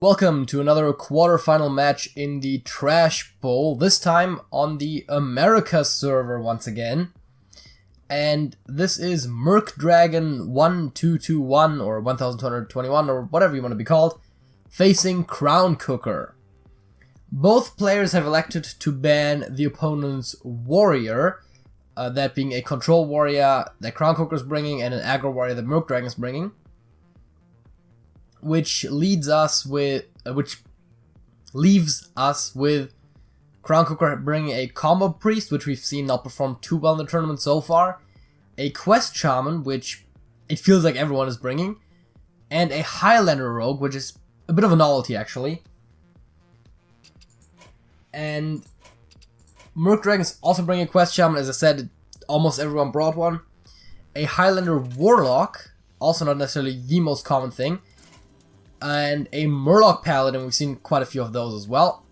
Welcome to another quarterfinal match in the Trash Bowl, this time on the America server once again. And this is MercDragon 1221 or 1221 or whatever you want to be called, facing Crowncooker. Both players have elected to ban the opponent's warrior, that being a control warrior that Crowncooker is bringing and an aggro warrior that MercDragon is bringing. Which leaves us with Crowncooker bringing a combo priest, which we've seen not perform too well in the tournament so far, a quest shaman, which it feels like everyone is bringing, and a Highlander rogue, which is a bit of a novelty actually. And MercDragon is also bringing a quest shaman, as I said, almost everyone brought one. A Highlander warlock, also not necessarily the most common thing. And a Murloc Paladin, we've seen quite a few of those as well.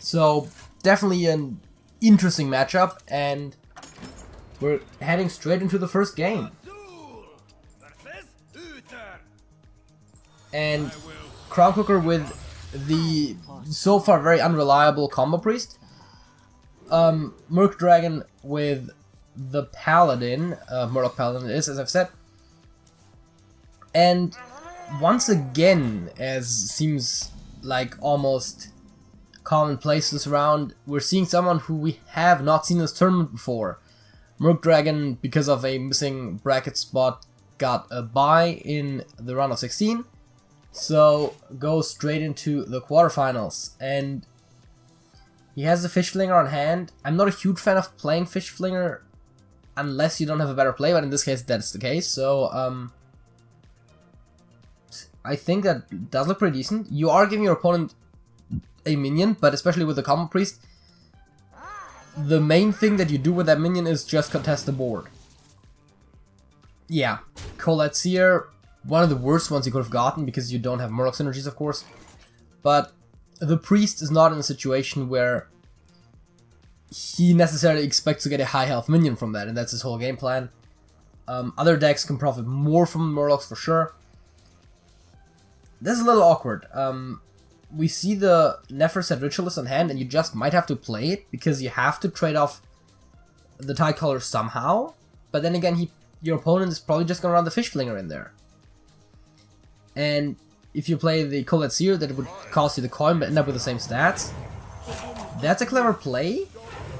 So, definitely an interesting matchup, and we're heading straight into the first game. And Crowncooker with the so far very unreliable combo priest. MercDragon with the Paladin, Murloc Paladin it is, as I've said. And once again, as seems like almost commonplace this round, we're seeing someone who we have not seen in this tournament before. MercDragon, because of a missing bracket spot, got a bye in the round of 16, so goes straight into the quarterfinals. And he has the Fish Flinger on hand. I'm not a huge fan of playing Fish Flinger unless you don't have a better play, but in this case that's the case, so I think that does look pretty decent. You are giving your opponent a minion, but especially with the combo priest, the main thing that you do with that minion is just contest the board. Yeah, Colette Seer, one of the worst ones you could have gotten because you don't have Murloc synergies, of course. But the priest is not in a situation where he necessarily expects to get a high health minion from that, and that's his whole game plan. Other decks can profit more from Murlocs for sure. This is a little awkward. We see the Neferset Ritualist on hand, and you just might have to play it, because you have to trade off the Tide Collar somehow. But then again, your opponent is probably just going to run the Fish Flinger in there. And if you play the Colette Seer, that would cost you the coin, but end up with the same stats. That's a clever play,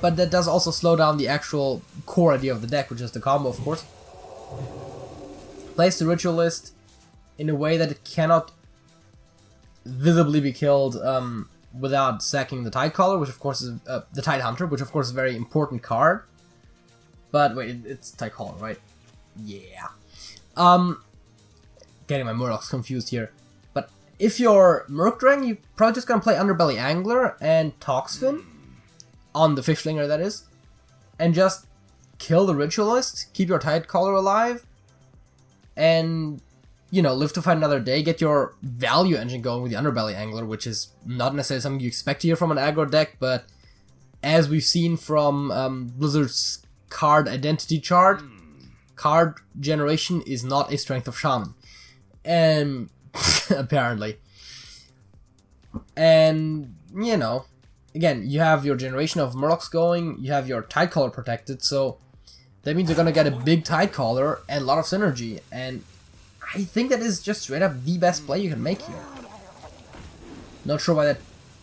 but that does also slow down the actual core idea of the deck, which is the combo, of course. Plays the Ritualist in a way that it cannot visibly be killed without sacking the Tide Caller, which of course is the Tide Hunter, which of course is a very important card. But wait, it's Tide Caller, right? Yeah. Getting my Murlocs confused here. But if you're MercDragon, you're probably just gonna play Underbelly Angler and Toxfin on the Fish Flinger, that is, and just kill the Ritualist, keep your Tide Caller alive, and you know, live to fight another day, get your value engine going with the Underbelly Angler, which is not necessarily something you expect to hear from an aggro deck, but as we've seen from Blizzard's card identity chart, card generation is not a strength of Shaman. And apparently. And, you know, again, you have your generation of Murlocs going, you have your Tide Caller protected, so that means you're gonna get a big Tide Caller and a lot of synergy, and I think that is just straight up the best play you can make here. Not sure why that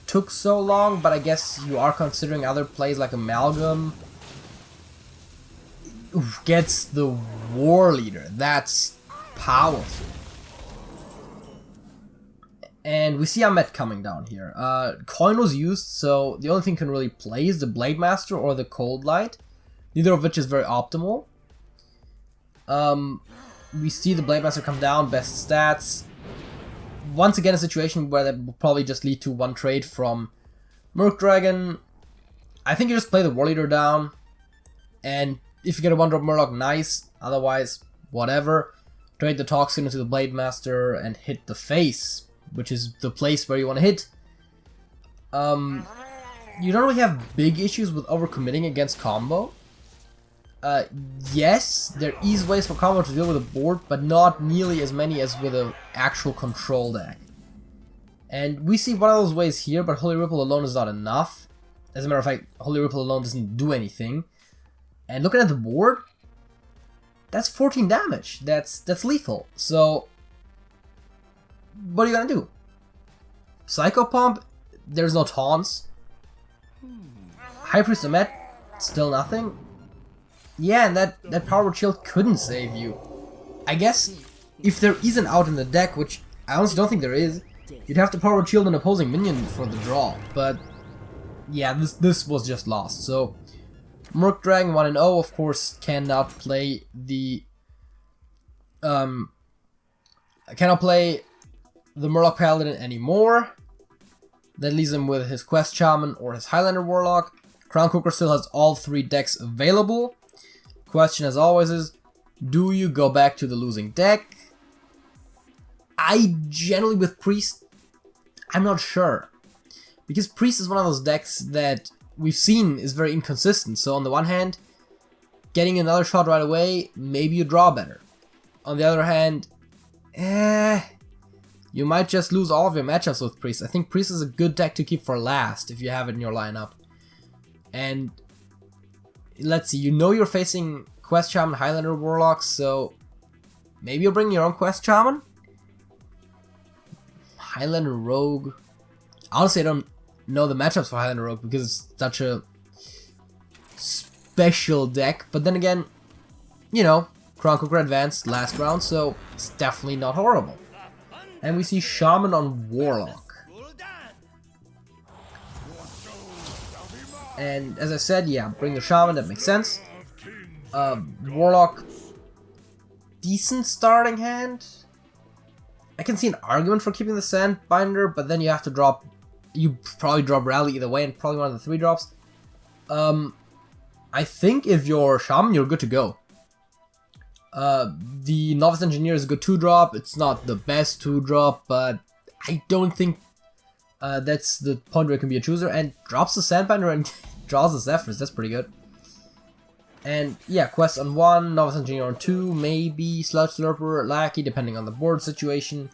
took so long, but I guess you are considering other plays like Amalgam. Oof, gets the War Leader. That's powerful. And we see Ahmet coming down here. Coin was used, so the only thing you can really play is the Blade Master or the Cold Light, neither of which is very optimal. We see the Blade Master come down, best stats. Once again, a situation where that will probably just lead to one trade from MercDragon. I think you just play the War Leader down, and if you get a 1-drop Murloc, nice. Otherwise, whatever. Trade the Toxin into the Blade Master and hit the face, which is the place where you want to hit. You don't really have big issues with overcommitting against combo. Yes, there is ways for combo to deal with a board, but not nearly as many as with an actual control deck. And we see one of those ways here, but Holy Ripple alone is not enough. As a matter of fact, Holy Ripple alone doesn't do anything. And looking at the board, that's 14 damage. That's lethal. So, what are you gonna do? Psycho Pump, there's no taunts. High Priest Amet, still nothing. Yeah, and that Power Word Shield couldn't save you. I guess if there is an out in the deck, which I honestly don't think there is, you'd have to Power Word Shield an opposing minion for the draw. But yeah, this was just lost. So MercDragon 1-0, of course, cannot play the Murloc Paladin anymore. That leaves him with his Quest Shaman or his Highlander Warlock. Crowncooker still has all 3 decks available. Question as always is, do you go back to the losing deck? I generally, with Priest, I'm not sure. Because Priest is one of those decks that we've seen is very inconsistent. So on the one hand, getting another shot right away, maybe you draw better. On the other hand, you might just lose all of your matchups with Priest. I think Priest is a good deck to keep for last if you have it in your lineup. And let's see, you know you're facing Quest Shaman, Highlander Warlocks, so maybe you'll bring your own Quest Shaman? Highlander Rogue. Honestly, I don't know the matchups for Highlander Rogue because it's such a special deck. But then again, you know, Crowncooker advanced last round, so it's definitely not horrible. And we see Shaman on Warlock. And as I said, yeah, bring the Shaman, that makes sense. Warlock, decent starting hand. I can see an argument for keeping the Sandbinder, but then you have to drop, you probably drop Rally either way, and probably one of the 3 drops. I think if you're Shaman, you're good to go. The Novice Engineer is a good 2-drop. It's not the best 2-drop, but I don't think that's the point where it can be a chooser. And drops the Sandbinder and draws the Zephyrs. That's pretty good. And yeah, Quest on 1, Novice Engineer on 2, maybe Slouch Slurper, Lackey, depending on the board situation.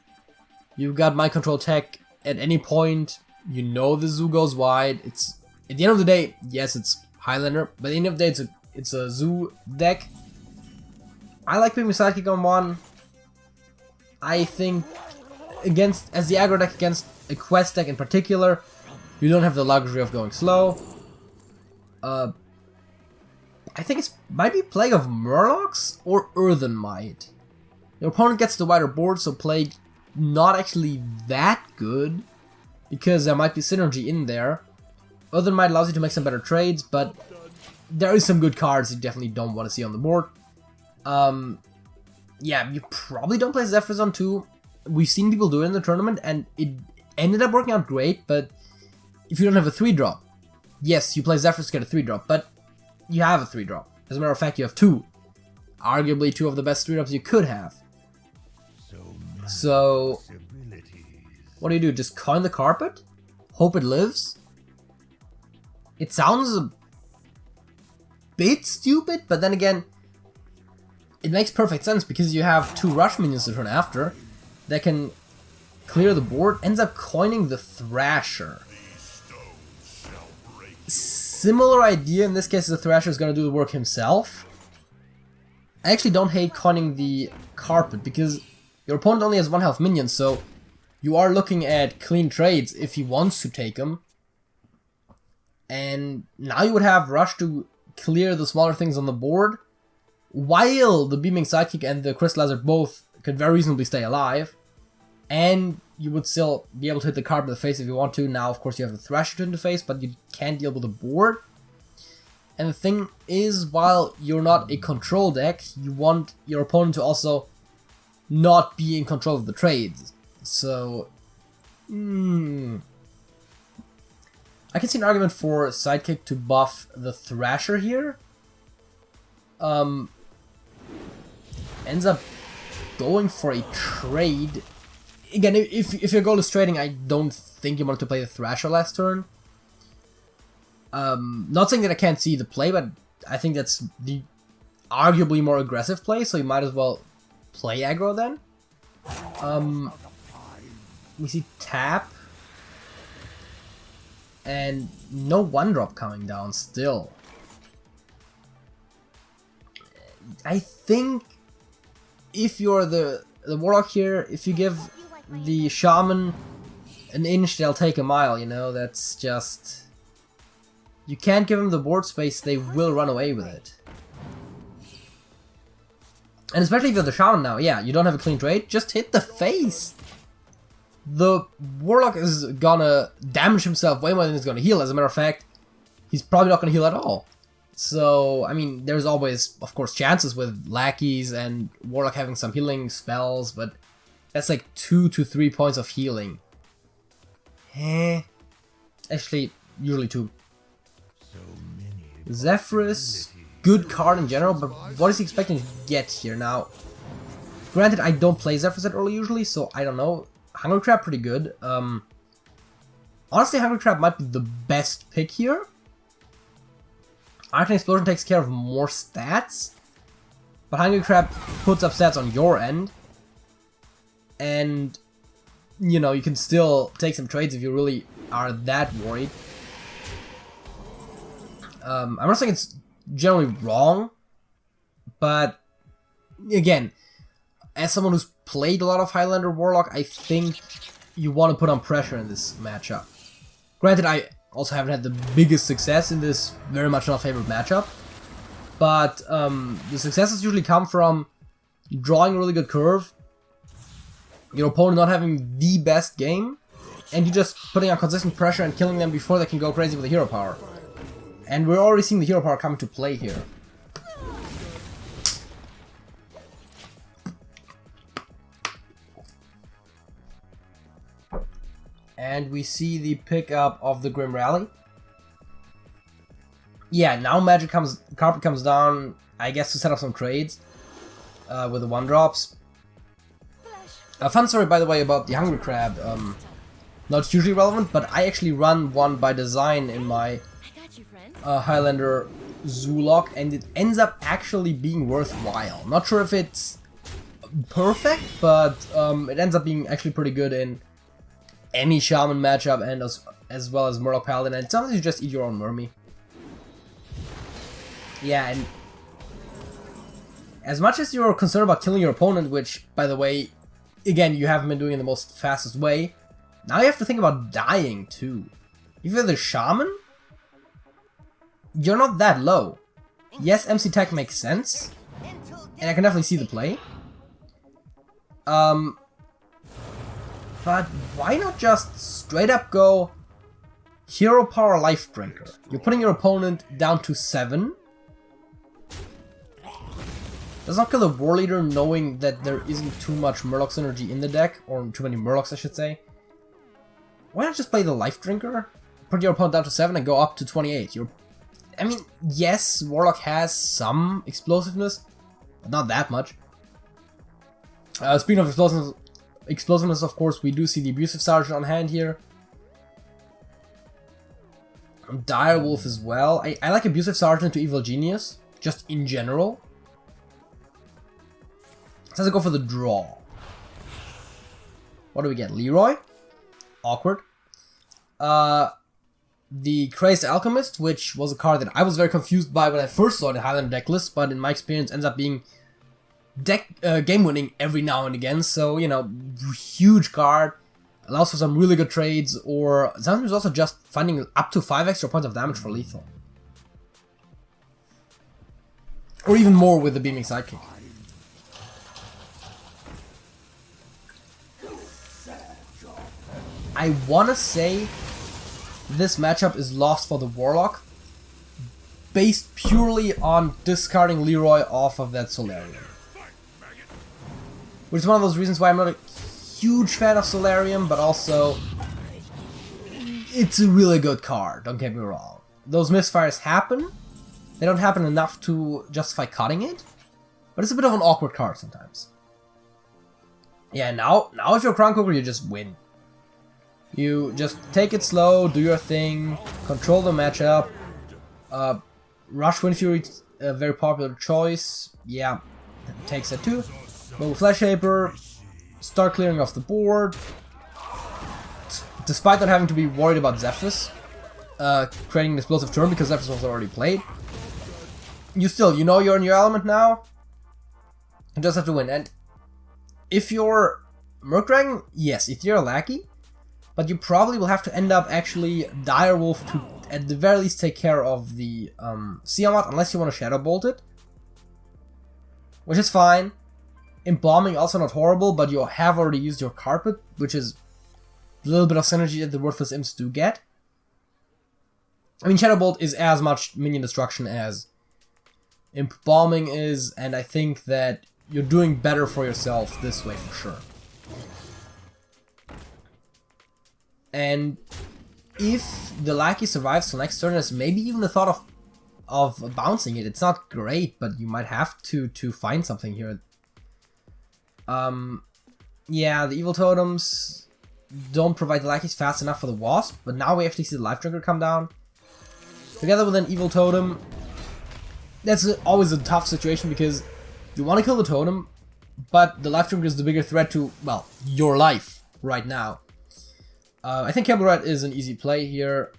You've got Mind Control Tech at any point. You know the Zoo goes wide. It's at the end of the day, yes, it's Highlander, but at the end of the day, it's a Zoo deck. I like putting my Sidekick on 1. I think as the aggro deck against a Quest deck in particular, you don't have the luxury of going slow. I think it might be Plague of Murlocs or Earthen Might. Your opponent gets the wider board, so Plague not actually that good, because there might be synergy in there. Earthen Might allows you to make some better trades, but there is some good cards you definitely don't want to see on the board. Yeah, you probably don't play Zephyrs on 2. We've seen people do it in the tournament, and it ended up working out great, but if you don't have a 3-drop, yes, you play Zephyrs to get a 3-drop, but you have a 3-drop. As a matter of fact, you have 2. Arguably 2 of the best 3-drops you could have. So, what do? Just coin the carpet? Hope it lives? It sounds a bit stupid, but then again, it makes perfect sense because you have 2 rush minions to turn after that can clear the board. Ends up coining the Thrasher. Similar idea, in this case the Thrasher is going to do the work himself. I actually don't hate coining the carpet because your opponent only has 1 health minion, so you are looking at clean trades if he wants to take them. And now you would have Rush to clear the smaller things on the board, while the Beaming Sidekick and the Crystallizer both could very reasonably stay alive. And you would still be able to hit the card in the face if you want to. Now, of course, you have the Thrasher to hit in the face, but you can't deal with the board. And the thing is, while you're not a control deck, you want your opponent to also not be in control of the trades. So, I can see an argument for Sidekick to buff the Thrasher here. Ends up going for a trade. Again, if your goal is trading, I don't think you want to play the Thrasher last turn. Not saying that I can't see the play, but I think that's the arguably more aggressive play, so you might as well play aggro then. We see tap. And no 1-drop coming down still. I think if you're the Warlock here, if you give the Shaman an inch, they'll take a mile, you know, that's just... You can't give them the board space, they will run away with it. And especially if you're the Shaman now, yeah, you don't have a clean trade, just hit the face! The Warlock is gonna damage himself way more than he's gonna heal. As a matter of fact, he's probably not gonna heal at all. So, I mean, there's always, of course, chances with lackeys and Warlock having some healing spells, but that's like 2 to 3 points of healing. Actually, usually 2. Zephyrus, good card in general, but what is he expecting to get here now? Granted, I don't play Zephyrus that early usually, so I don't know. Hungry Crab pretty good. Honestly, Hungry Crab might be the best pick here. Arcane Explosion takes care of more stats, but Hungry Crab puts up stats on your end. And, you know, you can still take some trades if you really are that worried. I'm not saying it's generally wrong, but again, as someone who's played a lot of Highlander Warlock, I think you want to put on pressure in this matchup. Granted, I also haven't had the biggest success in this very much not favorite matchup, but the successes usually come from drawing a really good curve, your opponent not having the best game, and you just putting on consistent pressure and killing them before they can go crazy with the hero power. And we're already seeing the hero power come into play here. And we see the pickup of the Grim Rally. Yeah, now carpet comes down, I guess, to set up some trades with the 1-drops. A fun story, by the way, about the Hungry Crab. Not hugely relevant, but I actually run one by design in my Highlander Zoolock, and it ends up actually being worthwhile. Not sure if it's perfect, but it ends up being actually pretty good in any Shaman matchup, and as well as Murloc Paladin, and sometimes you just eat your own Mermy. Yeah, and as much as you're concerned about killing your opponent, which, by the way, again, you haven't been doing in the most fastest way, now you have to think about dying too. If you're the Shaman, you're not that low. Yes, MC Tech makes sense, and I can definitely see the play. But why not just straight up go Hero Power Life Drinker? You're putting your opponent down to 7. Does not kill the War Leader knowing that there isn't too much Murloc synergy in the deck, or too many Murlocs I should say. Why not just play the Life Drinker? Put your opponent down to 7 and go up to 28. I mean, yes, Warlock has some explosiveness, but not that much. Speaking of explosiveness, of course, we do see the Abusive Sergeant on hand here. Direwolf as well. I like Abusive Sergeant to Evil Genius, just in general. So let's go for the draw. What do we get? Leroy? Awkward. The Crazed Alchemist, which was a card that I was very confused by when I first saw the Highlander deck list, but in my experience ends up being game winning every now and again. So, you know, huge card, allows for some really good trades, or sometimes also just finding up to 5 extra points of damage for lethal. Or even more with the Beaming Sidekick. I wanna say this matchup is lost for the Warlock, based purely on discarding Leroy off of that Solarium. Which is one of those reasons why I'm not a huge fan of Solarium, but also it's a really good card, don't get me wrong. Those misfires happen, they don't happen enough to justify cutting it, but it's a bit of an awkward card sometimes. Yeah, now if you're a Crowncooker, you just win. You just take it slow, do your thing, control the matchup. Rush Wind Fury, a very popular choice. Yeah, takes that too. But with Flash Shaper, start clearing off the board. Despite not having to be worried about Zephyrus. creating an explosive turn because Zephyrus was already played. You know you're in your element now. You just have to win. And if you're MercDragon, yes, Ethereal Lackey, but you probably will have to end up actually Direwolf to at the very least take care of the Tiamat, unless you want to Shadow Bolt it, which is fine. Embalming also not horrible, but you have already used your Carpet, which is a little bit of synergy that the worthless imps do get. I mean, Shadow Bolt is as much minion destruction as Embalming is, and I think that you're doing better for yourself this way for sure. And if the Lackey survives till next turn, there's maybe even the thought of bouncing it. It's not great, but you might have to find something here. Yeah, the Evil Totems don't provide the Lackeys fast enough for the Wasp, but now we actually see the Life Drinker come down. Together with an Evil Totem, that's always a tough situation because you want to kill the Totem, but the Life Drinker is the bigger threat to, well, your life right now. I think Cable Red is an easy play here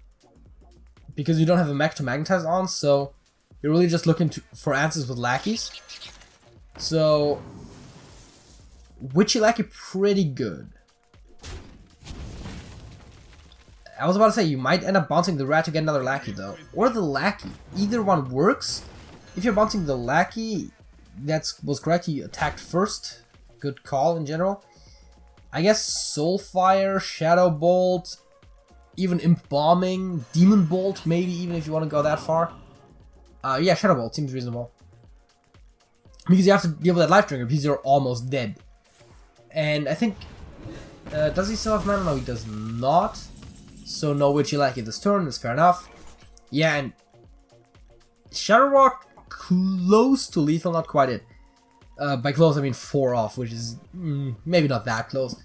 because you don't have a mech to magnetize on, so you're really just looking for answers with Lackeys. So Witchy Lackey pretty good. I was about to say you might end up bouncing the Rat to get another Lackey though, or the Lackey. Either one works. If you're bouncing the Lackey, that was correct. He attacked first. Good call in general. I guess Soulfire, Shadow Bolt, even Imp Bombing, Demon Bolt, maybe even if you want to go that far. Yeah, Shadow Bolt seems reasonable. Because you have to deal with that Life Drinker because you're almost dead. And I think, does he still have mana? No, he does not. So no Witchy Lackey this turn, that's fair enough. Yeah, and Shadow Rock, close to lethal, not quite it. By close, I mean 4 off, which is maybe not that close.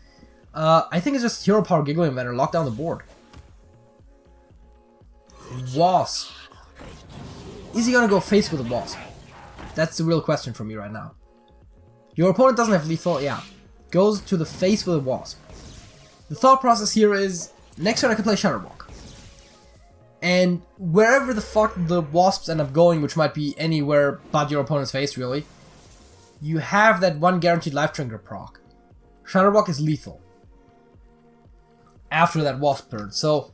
I think it's just Hero Power Giggling Inventor, lock down the board. Wasp. Is he gonna go face with a Wasp? That's the real question for me right now. Your opponent doesn't have lethal, yeah. Goes to the face with a Wasp. The thought process here is, next turn I can play Shadowwalk. And wherever the fuck the Wasps end up going, which might be anywhere but your opponent's face really, you have that one guaranteed Life Drinker proc. Shadowwalk is lethal after that Wasp turn. So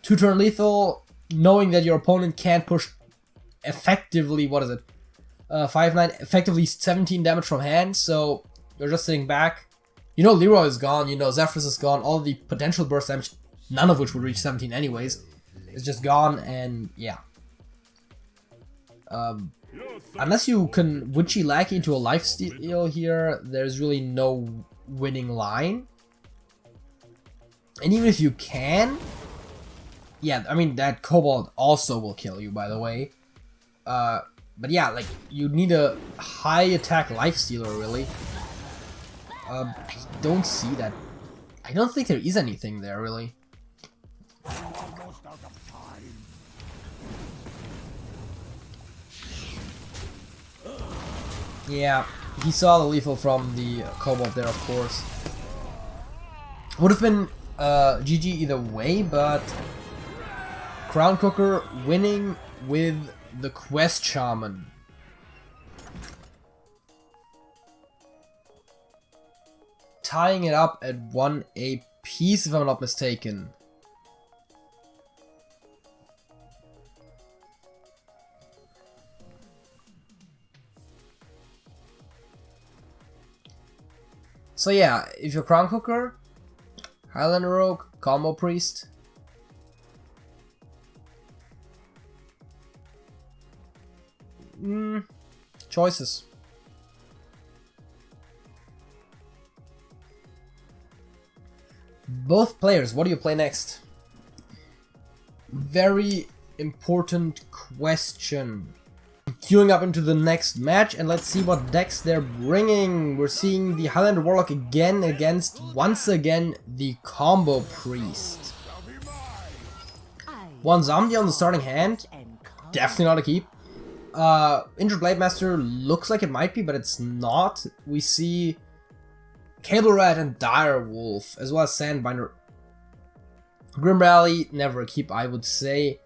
2-turn lethal, knowing that your opponent can't push effectively, what is it? 5-9, effectively 17 damage from hand, so you're just sitting back. You know Leroy is gone, you know Zephyrus is gone, all the potential burst damage, none of which would reach 17 anyways, is just gone, and yeah. Unless you can Witchy Lackey into a lifesteal here, there's really no winning line. And even if you can, yeah, I mean that Kobold also will kill you, by the way. But yeah, like you need a high attack lifestealer really. I don't see that. I don't think there is anything there really. Yeah, he saw the lethal from the Kobold there, of course. Would have been GG either way, but Crowncooker winning with the Quest Shaman. Tying it up at 1 apiece, if I'm not mistaken. So yeah, if you're Crowncooker, Highlander Rogue, Combo Priest. Choices. Both players, what do you play next? Very important question. Queuing up into the next match, and let's see what decks they're bringing. We're seeing the Highlander Warlock again against, once again, the Combo Priest. One zombie on the starting hand, definitely not a keep. Injured Blade Master looks like it might be, but it's not. We see Cable Rat and Dire Wolf, as well as Sandbinder. Grim Rally, never a keep, I would say.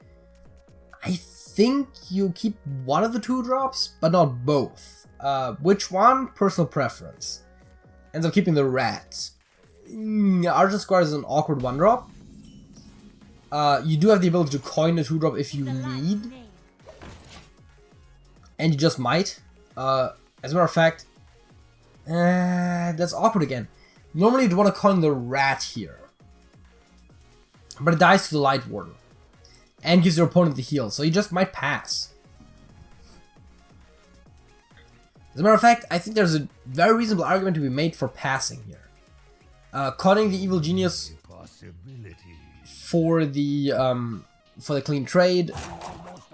I think you keep one of the 2 drops, but not both. Which one? Personal preference. Ends up keeping the rat. Argent Squire is an awkward 1-drop. You do have the ability to coin a 2-drop if you need. And you just might. As a matter of fact, that's awkward again. Normally you'd want to coin the rat here. But it dies to the Light Warden. And gives your opponent the heal, so you just might pass. As a matter of fact, I think there's a very reasonable argument to be made for passing here. Conning the Evil Genius for the clean trade,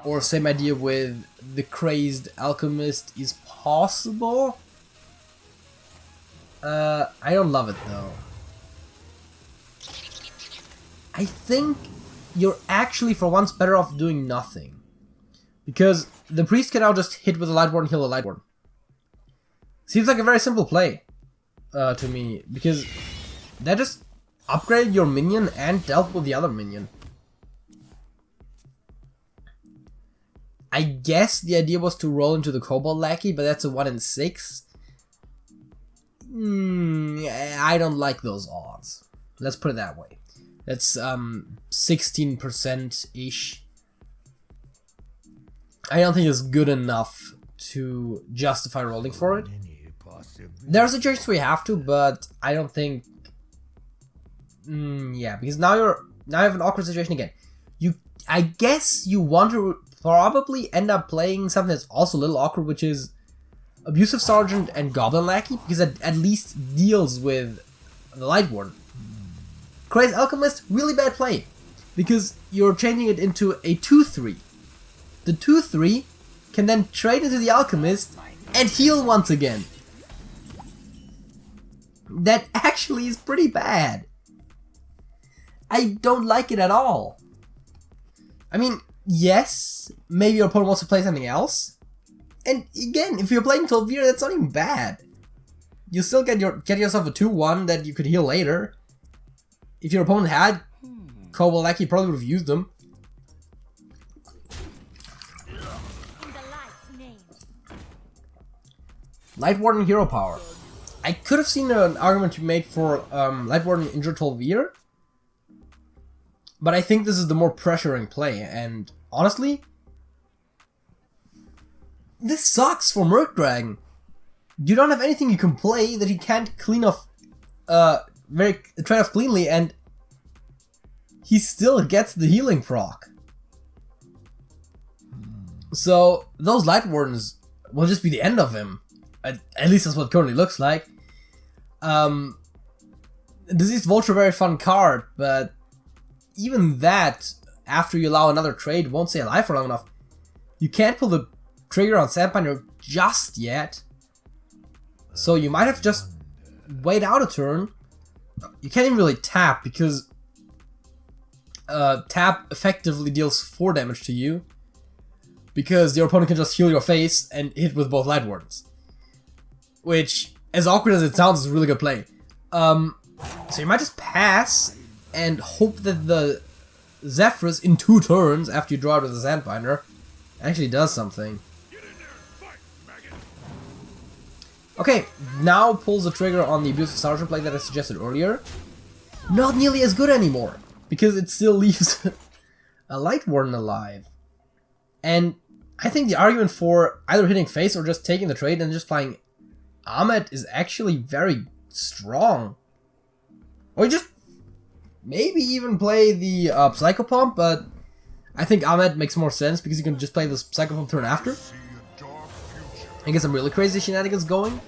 or same idea with the Crazed Alchemist is possible. I don't love it though. I think you're actually for once better off doing nothing. Because the priest can now just hit with a Light Warden, heal a Light Warden. Seems like a very simple play to me, because that just upgraded your minion and dealt with the other minion. I guess the idea was to roll into the Kobold Lackey, but that's a 1 in 6. I don't like those odds. Let's put it that way. That's 16%-ish. I don't think it's good enough to justify rolling for it. There are situations where you have to, but I don't think. Yeah, because now you have an awkward situation again. I guess you want to probably end up playing something that's also a little awkward, which is Abusive Sergeant and Goblin Lackey, because it at least deals with the Light Warden. Crazed Alchemist, really bad play, because you're changing it into a 2-3. The 2-3 can then trade into the Alchemist and heal once again. That actually is pretty bad. I don't like it at all. I mean, yes, maybe your opponent wants to play something else. And again, if you're playing Tolvir, that's not even bad. You still get yourself a 2-1 that you could heal later. If your opponent had Kobold Lackey, you probably would have used them. Light Warden Hero Power. I could have seen an argument to be made for Light Warden Injure Tolvir. But I think this is the more pressuring play, and honestly, this sucks for MercDragon. You don't have anything you can play that he can't clean off, trade off cleanly, and he still gets the healing proc. So those Light Wardens will just be the end of him. At least that's what it currently looks like. Diseased Vulture, very fun card, but even that, after you allow another trade, won't stay alive for long enough. You can't pull the trigger on Sandbinder just yet. So you might have to just wait out a turn. You can't even really tap, because tap effectively deals 4 damage to you. Because your opponent can just heal your face and hit with both Light Wardens. Which, as awkward as it sounds, is a really good play. So you might just pass and hope that the Zephyrus in 2 turns after you draw it with the Sandbinder actually does something. Okay, now pulls the trigger on the Abusive Sergeant play that I suggested earlier. Not nearly as good anymore, because it still leaves a Light Warden alive. And I think the argument for either hitting face or just taking the trade and just playing Ahmed is actually very strong. Or you just maybe even play the Psycho Pump, but I think Ahmed makes more sense because you can just play the Psycho Pump turn after and get some really crazy shenanigans going.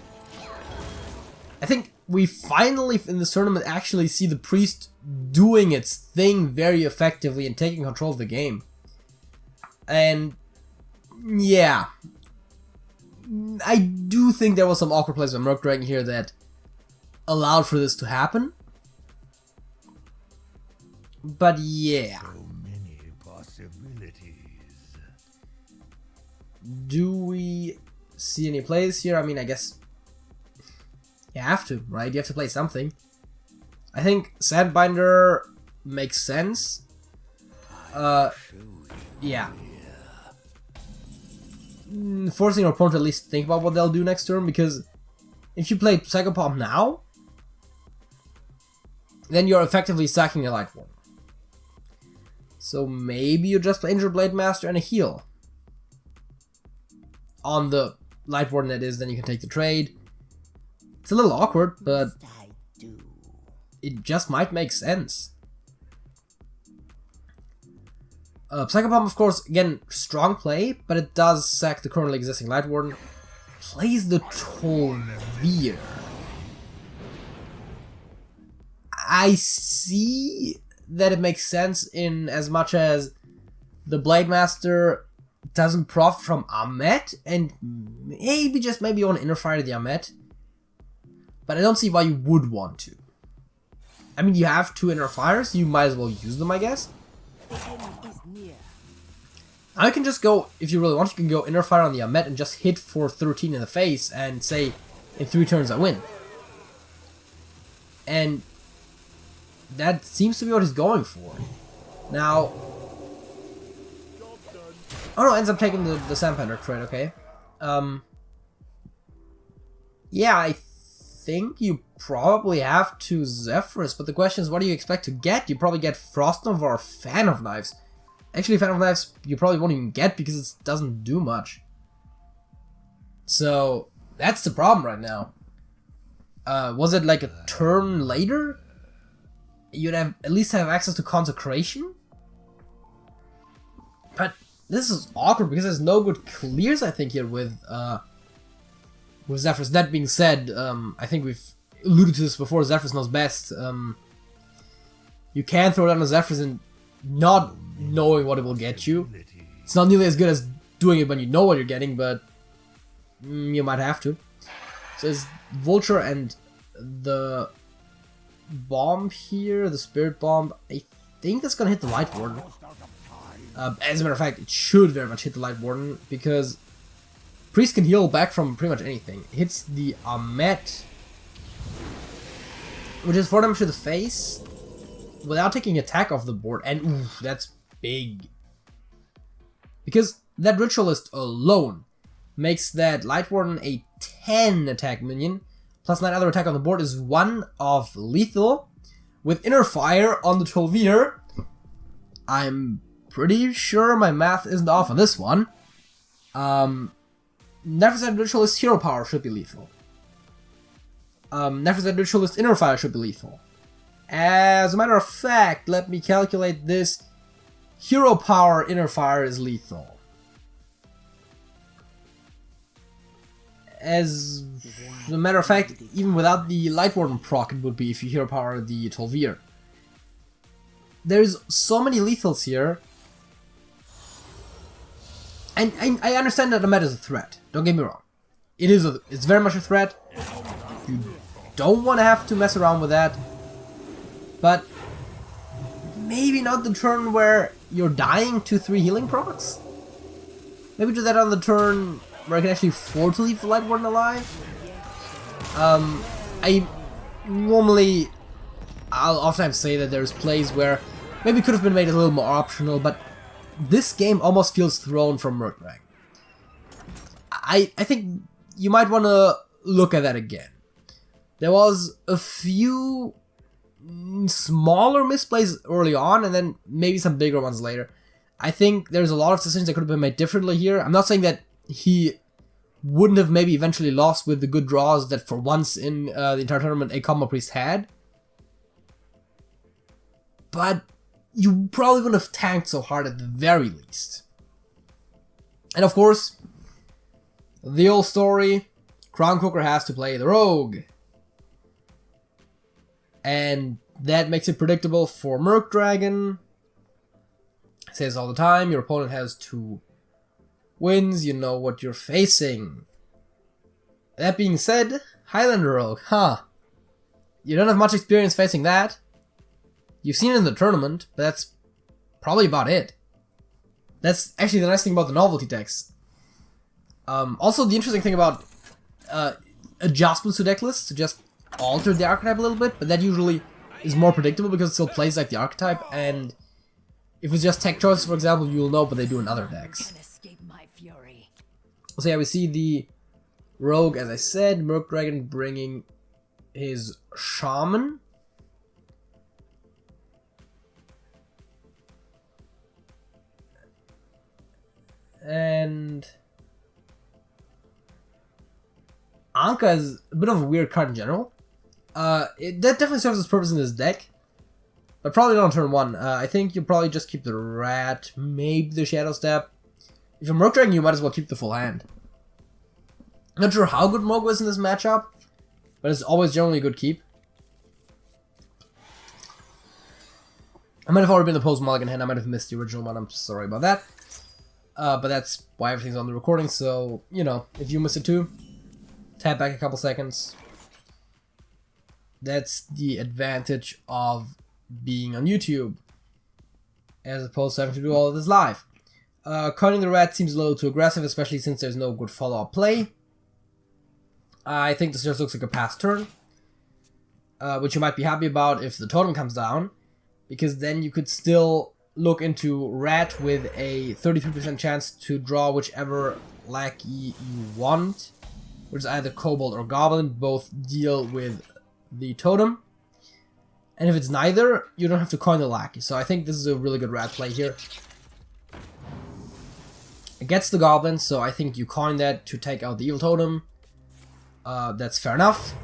I think we finally in this tournament actually see the Priest doing its thing very effectively and taking control of the game. And yeah, I do think there was some awkward plays by MercDragon here that allowed for this to happen. But yeah. So many possibilities. Do we see any plays here? I mean, I guess you have to, right? You have to play something. I think Sandbinder makes sense. Yeah. Forcing your opponent to at least think about what they'll do next turn, because if you play Psychopomp now, then you're effectively sacking a Light Warden. So maybe you just play Injured Blade Master and a heal. On the Light Warden that is, then you can take the trade. It's a little awkward, but it just might make sense. Psychopomp, of course, again, strong play, but it does sack the currently existing Light Warden. Plays the Tolvir. I see that it makes sense in as much as the Blade Master doesn't profit from Ahmet, and maybe just maybe you want to inner fire the Ahmet. But I don't see why you would want to. I mean, you have 2 inner fires, you might as well use them, I guess. I can just go, if you really want, you can go inner fire on the Ahmet and just hit for 13 in the face and say, in 3 turns I win. And that seems to be what he's going for. Now, oh no, ends up taking the Sandpander trade, okay. Yeah, I think you probably have to Zephyrus, but the question is, what do you expect to get? You probably get Frost Nova or Fan of Knives. Actually, Fan of Knives you probably won't even get because it doesn't do much. So, that's the problem right now. Was it like a turn later? You'd have at least have access to Consecration? But this is awkward because there's no good clears, I think, here with Zephyrus. That being said, I think we've alluded to this before, Zephyrus knows best. You can throw down a Zephyrus and not knowing what it will get you. It's not nearly as good as doing it when you know what you're getting, but you might have to. So it's Vulture and the bomb here, the Spirit Bomb. I think that's gonna hit the Light Warden. As a matter of fact, it should very much hit the Light Warden, because Priest can heal back from pretty much anything. It hits the Ahmet, which is 4 damage to the face, without taking attack off the board, and oof, that's big. Because that Ritualist alone makes that Light Warden a 10 attack minion, plus 9 other attack on the board is 1 of lethal, with Inner Fire on the Tolvir. I'm pretty sure my math isn't off on this one. Nephroset Ritualist Hero Power should be lethal. Nephroset Ritualist Inner Fire should be lethal. As a matter of fact, let me calculate this. Hero Power Inner Fire is lethal. As a matter of fact, even without the Light Warden proc, it would be if you Hero Power the Tolvir. There's so many lethals here. And I understand that the meta is a threat. Don't get me wrong. It's very much a threat. You don't want to have to mess around with that. But maybe not the turn where you're dying to 3 healing procs. Maybe do that on the turn where I can actually afford to leave the Light Warden alive. I'll oftentimes say that there's plays where maybe could have been made a little more optional, but this game almost feels thrown from MercDragon. I think you might want to look at that again. There was a few smaller misplays early on, and then maybe some bigger ones later. I think there's a lot of decisions that could have been made differently here. I'm not saying that he wouldn't have maybe eventually lost with the good draws that for once in the entire tournament a Combo Priest had. But you probably wouldn't have tanked so hard at the very least. And of course, the old story, Crowncooker has to play the Rogue. And that makes it predictable for MercDragon. It says all the time, your opponent has 2 wins, you know what you're facing. That being said, Highlander Rogue, you don't have much experience facing that. You've seen it in the tournament, but that's probably about it. That's actually the nice thing about the novelty decks. Also, the interesting thing about adjustments to deck lists to just alter the archetype a little bit, but that usually is more predictable because it still plays like the archetype, and if it's just tech choices, for example, you'll know what they do in other decks. So yeah, we see the Rogue, as I said, MercDragon bringing his Shaman. And Anka is a bit of a weird card in general. That definitely serves its purpose in this deck, but probably not on turn 1. I think you'll probably just keep the Rat, maybe the Shadow Step. If you're MercDragon, you might as well keep the full hand. Not sure how good Mogo is in this matchup, but it's always generally a good keep. I might have already been the post-mulligan hand, I might have missed the original one, I'm sorry about that. But that's why everything's on the recording, so, you know, if you miss it too, tap back a couple seconds. That's the advantage of being on YouTube, as opposed to having to do all of this live. Cutting the Rat seems a little too aggressive, especially since there's no good follow-up play. I think this just looks like a pass turn, which you might be happy about if the totem comes down, because then you could still look into Rat with a 33% chance to draw whichever lackey you want, which is either Kobold or Goblin, both deal with the totem. And if it's neither, you don't have to coin the lackey, so I think this is a really good Rat play here. It gets the Goblin, so I think you coin that to take out the evil totem. That's fair enough.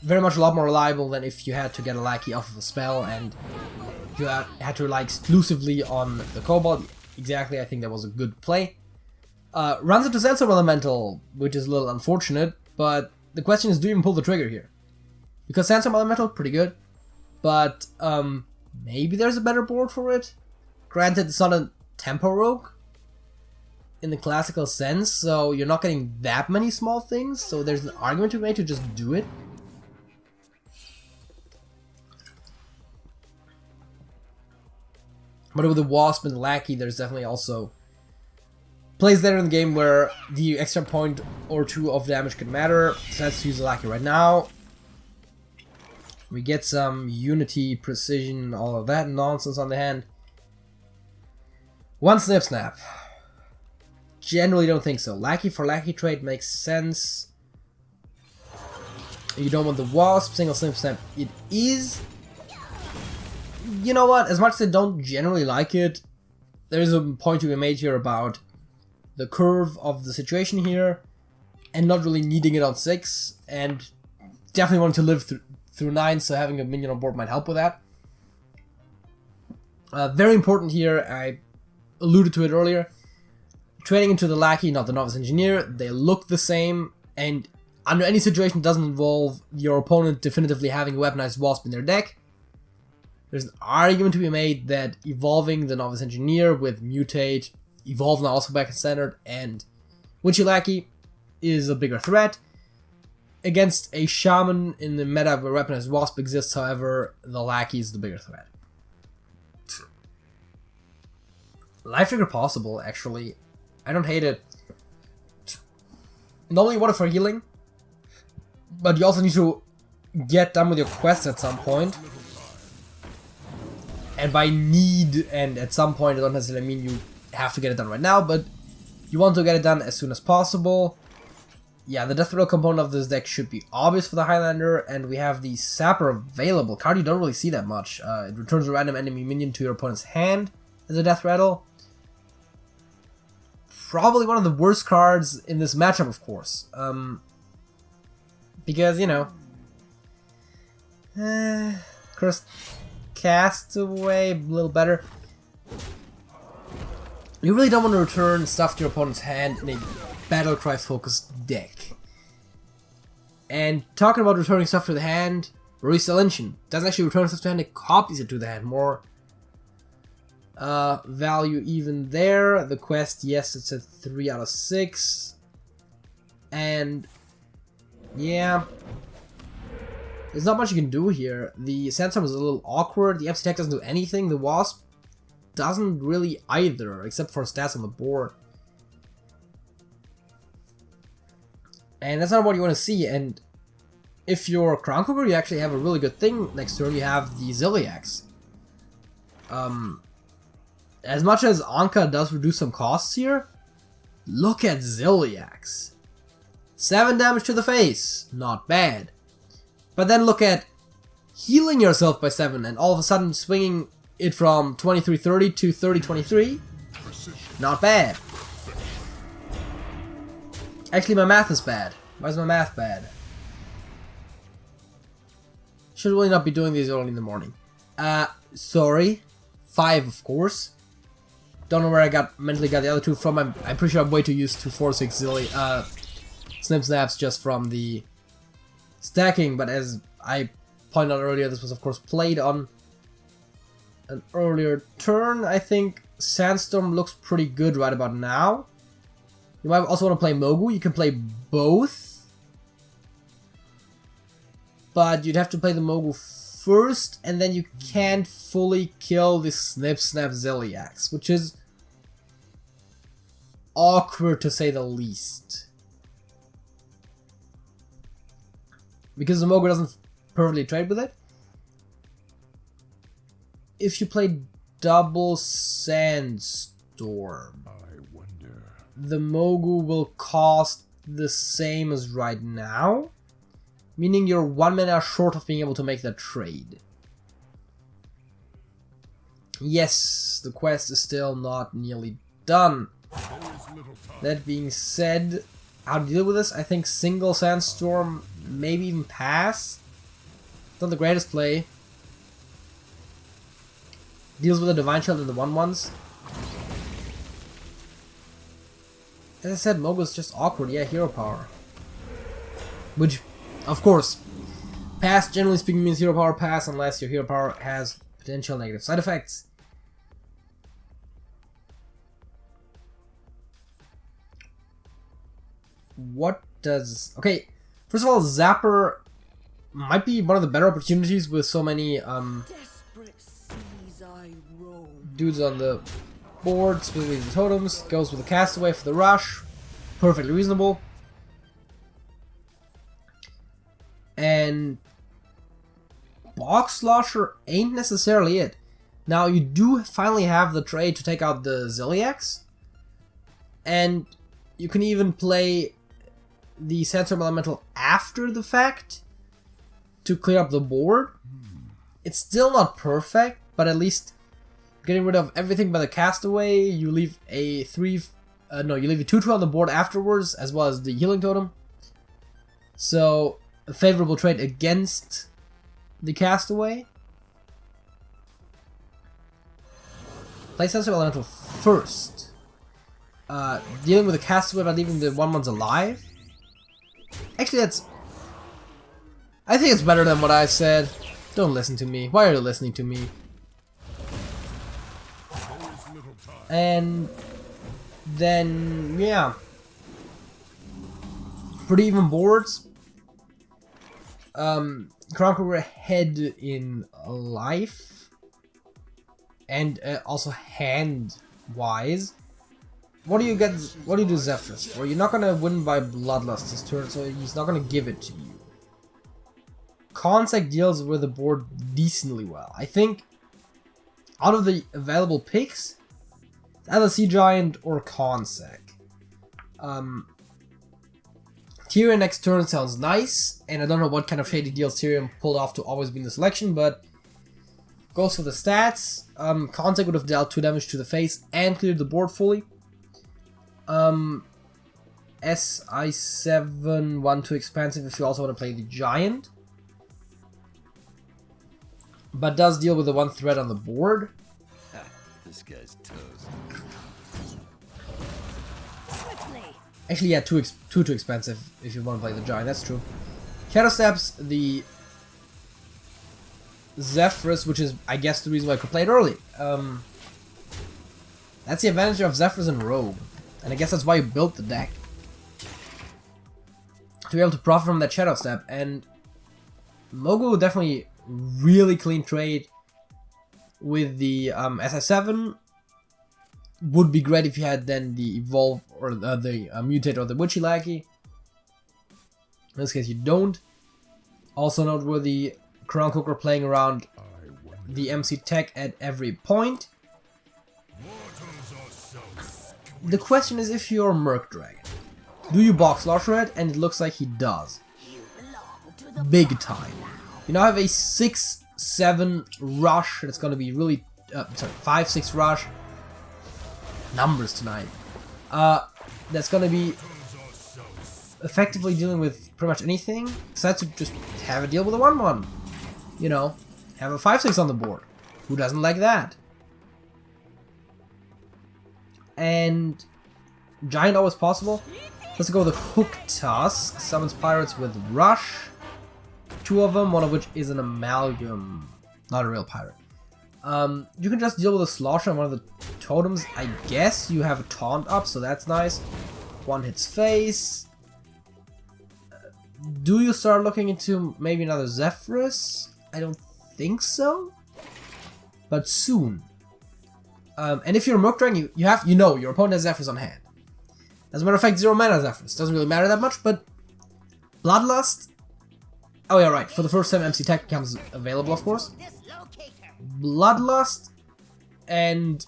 Very much a lot more reliable than if you had to get a lackey off of a spell and you had to rely exclusively on the Kobold. Exactly, I think that was a good play. Runs into Sandstorm Elemental, which is a little unfortunate, but the question is, do you even pull the trigger here? Because Sandstorm Elemental, pretty good, but maybe there's a better board for it? Granted, it's not a Tempo Rogue in the classical sense, so you're not getting that many small things, so there's an argument to be made to just do it. But with the Wasp and the Lackey, there's definitely also plays there in the game where the extra point or 2 of damage could matter, so let's use the Lackey right now. We get some Unity, Precision, all of that nonsense on the hand. One Snip Snap. Generally don't think so. Lackey for Lackey trade makes sense. You don't want the Wasp, single Snip Snap it is. You know what, as much as I don't generally like it, there is a point to be made here about the curve of the situation here, and not really needing it on 6, and definitely wanting to live through 9, so having a minion on board might help with that. Very important here, I alluded to it earlier, trading into the Lackey, not the Novice Engineer. They look the same, and under any situation doesn't involve your opponent definitively having a weaponized Wasp in their deck. There's an argument to be made that evolving the Novice Engineer with Mutate, Evolve now also back in Standard, and Witchy Lackey is a bigger threat. Against a Shaman in the meta where weaponized Wasp exists, however, the Lackey is the bigger threat. Life Trigger possible, actually. I don't hate it. Normally you want it for healing, but you also need to get done with your quest at some point. And by need and at some point, I don't necessarily mean you have to get it done right now, but you want to get it done as soon as possible. Yeah, the Death Rattle component of this deck should be obvious for the Highlander, and we have the Sapper available. Card you don't really see that much. It returns a random enemy minion to your opponent's hand as a Death Rattle. Probably one of the worst cards in this matchup, of course. Because, you know, Cursed Castaway, a little better. You really don't want to return stuff to your opponent's hand in a Battlecry focused deck. And talking about returning stuff to the hand, Resolution doesn't actually return stuff to the hand, it copies it to the hand. More value even there. The quest, yes, it's a 3 out of 6. And yeah, there's not much you can do here. The Sandstorm is a little awkward. The MC Tech doesn't do anything. The Wasp doesn't really either, except for stats on the board. And that's not what you want to see. And if you're Crowncooker, you actually have a really good thing next turn. You have the Zilliax. As much as Anka does reduce some costs here, look at Zilliax. 7 damage to the face, not bad. But then look at healing yourself by 7 and all of a sudden swinging it from 23-30 to 30-23, not bad. Actually, my math is bad. Why is my math bad? Should really not be doing these early in the morning. Sorry. 5, of course. Don't know where I mentally got the other 2 from. I'm pretty sure I'm way too used to 4-6 Zilly, Snip Snaps just from the stacking, but as I pointed out earlier, this was of course played on an earlier turn. I think Sandstorm looks pretty good right about now. You might also want to play Mogu. You can play both, but you'd have to play the Mogu first, and then you can't fully kill the Snip Snap Zilliax, which is awkward to say the least. Because the Mogu doesn't perfectly trade with it. If you play double Sandstorm, I wonder. the Mogu will cost the same as right now, meaning you're 1 mana short of being able to make that trade. Yes, the quest is still not nearly done. That being said, how to deal with this? I think single Sandstorm, maybe even pass. Not the greatest play. Deals with a Divine Shield and the 1/1s. As I said, Mogu is just awkward. Yeah, hero power. Which, of course, pass generally speaking means hero power pass unless your hero power has potential negative side effects. What does... Okay, first of all, Zapper might be one of the better opportunities with so many dudes on the board, specifically the totems. Goes with the Castaway for the rush. Perfectly reasonable. And Box Slosher ain't necessarily it. Now, you do finally have the trade to take out the Zilliax. And you can even play the Sandstorm Elemental after the fact to clear up the board. It's still not perfect, but at least getting rid of everything but the Castaway, you leave a 2/2 on the board afterwards, as well as the Healing Totem. So, a favorable trade against the Castaway. Play Sandstorm Elemental first. Dealing with the Castaway by leaving the 1/1s alive. Actually, I think it's better than what I said. Don't listen to me. Why are you listening to me? And then, yeah. Pretty even boards. Crowncooker ahead in life. And also hand-wise. What do you do Zephyrus for? You're not gonna win by Bloodlust this turn, so he's not gonna give it to you. Consec deals with the board decently well. I think out of the available picks, it's either Sea Giant or Consec. Tyrion next turn sounds nice, and I don't know what kind of shady deals Tyrion pulled off to always be in the selection, but goes for the stats. Consec would have dealt 2 damage to the face and cleared the board fully. SI7, 1 too expensive if you also want to play the Giant. But does deal with the 1 threat on the board. This guy's toast. Actually, yeah, too expensive if you want to play the Giant, that's true. Shadow Steps the Zephyrus, which is, I guess, the reason why I could play it early. That's the advantage of Zephyrus and Rogue. And I guess that's why you built the deck. To be able to profit from that Shadow Step. And Mogu definitely really clean trade with the SI7. Would be great if you had then the Evolve or the Mutate or the Witchy Lackey. In this case you don't. Also noteworthy, Crowncooker playing around the MC tech at every point. The question is if you're MercDragon. Do you box Slosher it? And it looks like he does. Big time. You now have a 6-7 rush. It's gonna be really... 5-6 rush. Numbers tonight. That's gonna be effectively dealing with pretty much anything. Except to just have a deal with a 1-1. You know, have a 5-6 on the board. Who doesn't like that? And Giant always possible. Let's go with the Hook Tusk. Summons pirates with Rush. 2 of them, one of which is an amalgam. Not a real pirate. You can just deal with a Slosher on one of the totems. I guess you have a taunt up, so that's nice. 1 hits face. Do you start looking into maybe another Zephyrus? I don't think so. But soon. And if you're a MercDragon, you know your opponent has Zephyrus on hand. As a matter of fact, 0 mana Zephyrus. Doesn't really matter that much, but Bloodlust. Oh yeah, right. For the first time, MC Tech becomes available, of course. Bloodlust and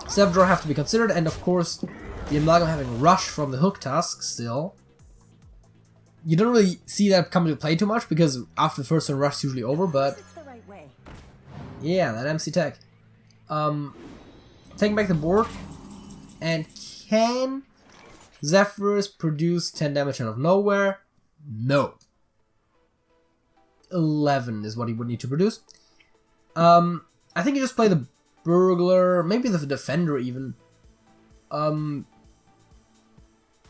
Self-Draw have to be considered, and of course, the Amalgam having Rush from the Hook Tusk still. You don't really see that come into play too much because after the first turn, Rush is usually over, but yeah, that MC Tech. Taking back the board, and can Zephyrus produce 10 damage out of nowhere? No. 11 is what he would need to produce. I think you just play the Burglar, maybe the Defender even.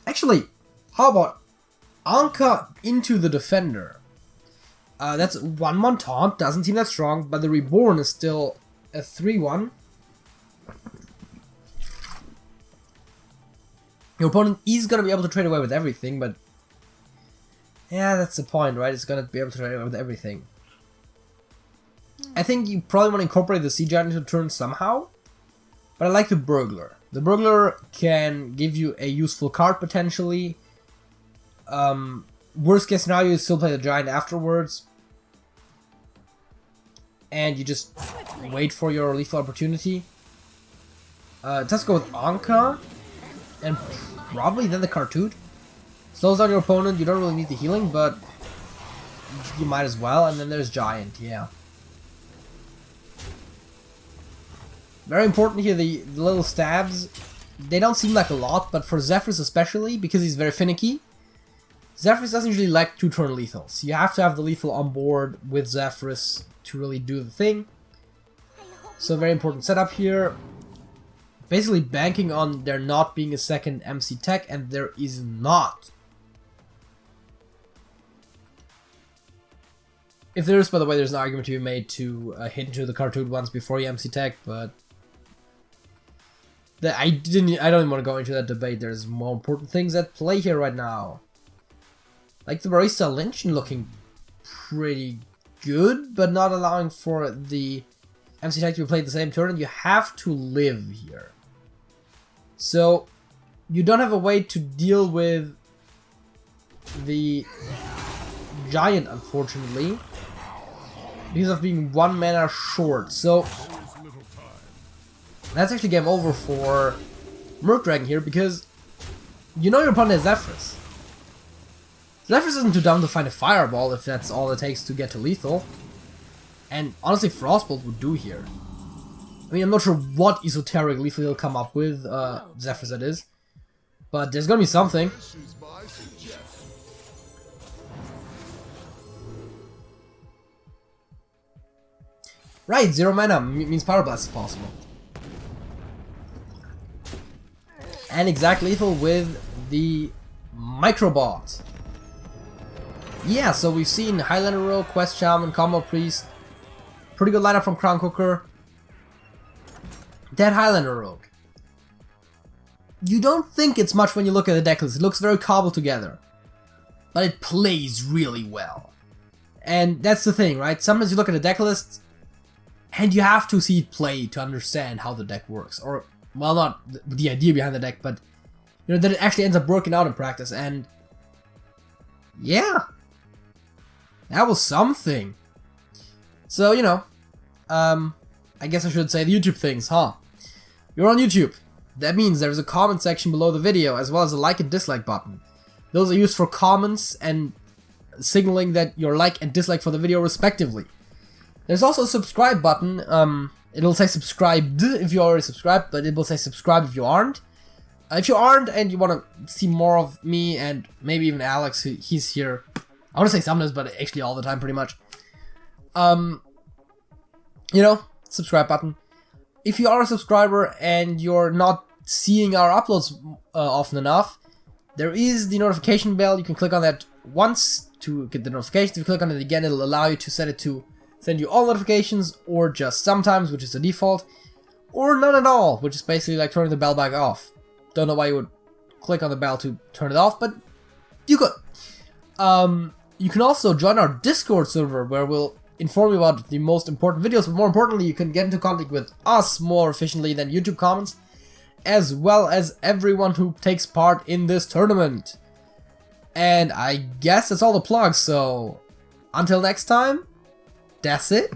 Actually, how about Anka into the Defender? That's 1-1 taunt, doesn't seem that strong, but the Reborn is still a 3-1. Your opponent is gonna be able to trade away with everything, but yeah, that's the point, right? It's gonna be able to trade away with everything. I think you probably want to incorporate the Sea Giant into turn somehow, but I like the Burglar. The Burglar can give you a useful card potentially. Worst case scenario, you still play the Giant afterwards, and you just wait for your lethal opportunity. Let's go with Anka, and probably then the Cartoon. Slows down your opponent, you don't really need the healing, but you might as well, and then there's Giant, yeah. Very important here, the little stabs, they don't seem like a lot, but for Zephyrus especially, because he's very finicky, Zephyrus doesn't usually like 2-turn lethals. You have to have the lethal on board with Zephyrus to really do the thing. So very important setup here. Basically banking on there not being a second MC Tech, and there is not. If there is, by the way, there's an argument to be made to hit into the Cartoon once before you MC Tech, but I don't even want to go into that debate. There's more important things at play here right now. Like the Barista Lynching looking pretty good, but not allowing for the MC Tech to be played the same turn, and you have to live here. So you don't have a way to deal with the Giant, unfortunately, because of being 1 mana short. So that's actually game over for MercDragon here, because you know your opponent has Zephyrus. Zephyrus isn't too dumb to find a Fireball if that's all it takes to get to lethal. And honestly, Frostbolt would do here. I mean, I'm not sure what esoteric lethal he'll come up with, Zephyrus that is. But there's gonna be something. Right, 0 mana means Power Blast is possible. And exact lethal with the Microbot. Yeah, so we've seen Highlander Rogue, Quest Shaman, Combo Priest. Pretty good lineup from Crowncooker. That Highlander Rogue. You don't think it's much when you look at the deck list. It looks very cobbled together. But it plays really well. And that's the thing, right? Sometimes you look at a deck list and you have to see it play to understand how the deck works. Or, well, not the idea behind the deck, but you know, that it actually ends up working out in practice. And yeah, That was something. So, you know, I guess I should say the YouTube things, huh? You're on YouTube. That means there's a comment section below the video, as well as a like and dislike button. Those are used for comments and signaling that your like and dislike for the video respectively. There's also a subscribe button. It'll say subscribed if you already subscribed, but it will say subscribe if you aren't. If you aren't and you want to see more of me and maybe even Alex, he's here. I want to say sometimes, but actually all the time pretty much. You know, subscribe button. If you are a subscriber and you're not seeing our uploads often enough, there is the notification bell. You can click on that once to get the notifications. If you click on it again, it'll allow you to set it to send you all notifications, or just sometimes, which is the default, or none at all, which is basically like turning the bell back off. Don't know why you would click on the bell to turn it off, but you could. You can also join our Discord server, where we'll inform you about the most important videos, but more importantly, you can get into contact with us more efficiently than YouTube comments, as well as everyone who takes part in this tournament. And I guess that's all the plugs, so until next time, that's it.